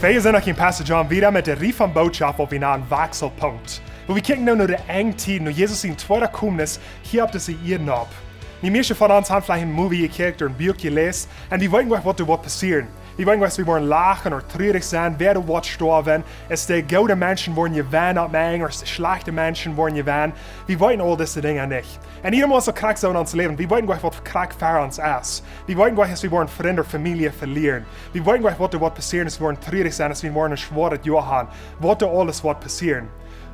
Wir sind in Passage an wieder mit der Rief von Botschaft auf einen Wechselpunkt. Wo wir kicken nur der engen Zeit, nur Jesus in zweiter Kommnis, hier habt ihr sie ihr ab. Die meisten von uns haben vielleicht ein Movie gekickt oder ein Buch gelesen und die wollten was wird passieren. Die wollten was, wir wollen lachen oder traurig sein, wer du wird sterben, es die gute Menschen wollen gewähnt abmengen oder es die schlechte Menschen wollen gewähnt. Wir wollten all diese Dinge nicht. Und jeder muss so krank sein in uns Leben. Wir wollten was krank für uns ist. Wir wollten was, wir wollen Freunde oder Familie verlieren. Wir wollten was wird passieren, es wollen traurig sein, es wir wollen ein schweres Jahr haben. Was alles wird passieren.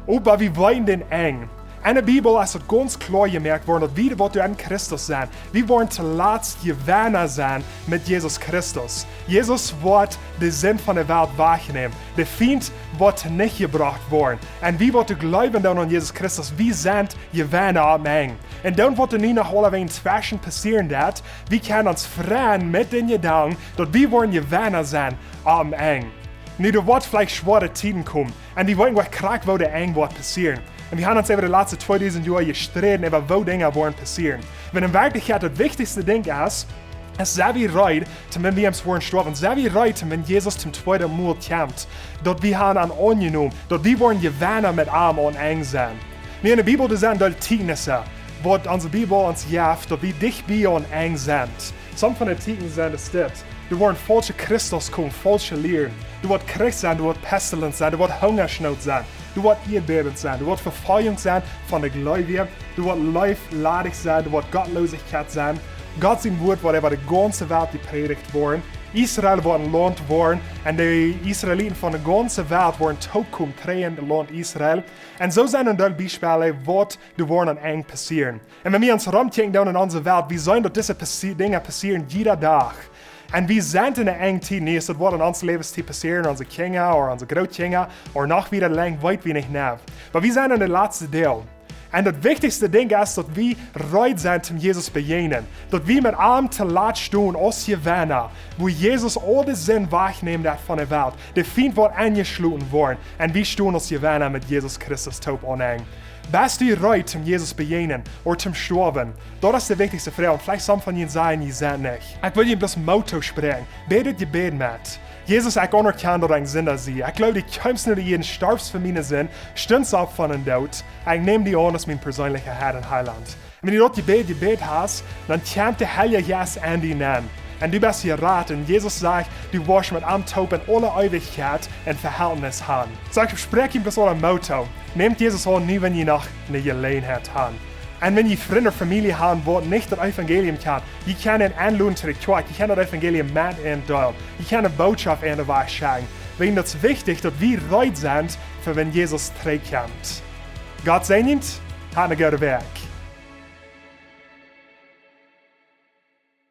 Aber wir wollen den eng. In der Bibel ist es ganz klar gemerkt worden, dass wir an Christus sein. Wir wollen zuletzt gewähnt sein mit Jesus Christus. Jesus wird den Sinn von der Welt wahrnehmen. Der Feind wird nicht gebracht worden. Und wir wollen glauben dann an Jesus Christus. Wir sind gewähnt am Eng. Und dann wird nie noch alle Zwischen passieren, dass wir können uns freuen mit den Gedanken, dass wir wollen gewähnt sein am Eng. Nu, er wird vielleicht schwere Zeiten kommen. Und die wollen krank, wo der eng wird passieren. Und wir haben uns über die letzten 2000 Jahre gestritten, über wo Dinge wollen passieren. Wenn in Wirklichkeit das wichtigste Ding ist, sehr wie reit, wenn wir uns wollen sterben, sehr wie reit, wenn Jesus zum zweiten Mal kommt, dass wir haben an angenommen, dass wir wollen gewähnen mit arm und eng sein. Nu, in der Bibel, das sind die Zeugnisse, wo unsere Bibel uns hilft, dass wir dicht bei und eng sind. Some von den Zeugnisse sind es das. Du wirst falsche Christus kommen, falsche Lehren. Du wirst Krieg sein, du wirst Pestilenz sein, du wirst Hungersnot sein, du wirst Erdbeben sein, du wirst Verfolgung sein von den Gläubigen, du wirst leidlich sein, du wirst Gottlosigkeit sein. Gott sein Wort wird über die ganze Welt gepredigt worden. Israel wird ein Land worden und die Israeliten von der ganzen Welt werden zurückkommen, in das Land Israel. Und so sind dann die Beispiele, was du an eng passieren. Und wenn wir uns rumdenken in unserer Welt, wie sollen diese Dinge passieren jeden Tag? Und wir sind in der engen Zeit nicht, das wird in unserem Lebenszeit passieren, unsere Kinder oder unsere Großkinder oder noch wieder lang weit wenig nach. Aber wir sind in der letzten Teil. Und das wichtigste Ding ist, dass wir bereit sind, zum Jesus begegnen. Dass wir mit allem zu Lat stehen, aus Gewinner, wo Jesus all den Sinn wahrnehmen von der Welt. Der Feind wird angeschlossen worden. Und wir stehen als Gewinner mit Jesus Christus taub und eng. Bist du bereit, zum Jesus begegnen oder zum Sterben? Das ist die wichtigste Frage. Und vielleicht some von Ihnen sagen, ihr seid nicht. Ich will Ihnen das Motto sprechen. Betet ihr Gebet mit. Jesus, ich anerkenne, dass ich ein Sünder bin. Ich glaube, die kommst nur jeden Starbst für meine Sinn, stünds ab von den Tod. Ich nehme die an als mein persönlicher Herr und Heiland. Und wenn du dort Gebet hast, dann kommt der Heilige Geist an dich an. Und du bist geraten. Und Jesus sagt, du wirst mit einem Taub in alle Ewigkeit ein Verhältnis haben. So, ich spreche ihm das als Motto. Nehmt Jesus an, nie wenn ihr noch eine Gelegenheit habt. Und wenn ihr Freunde und Familie haben, wo nicht das Evangelium kann, ihr könnt ein Anlohn zurücktun, ihr könnt das Evangelium mit und teilen. Ihr könnt eine Botschaft an der Wahrheit sagen. Weil es wichtig ist, dass wir bereit sind, für wenn Jesus zurückkommt. Gott segnet, hat einen guten Weg.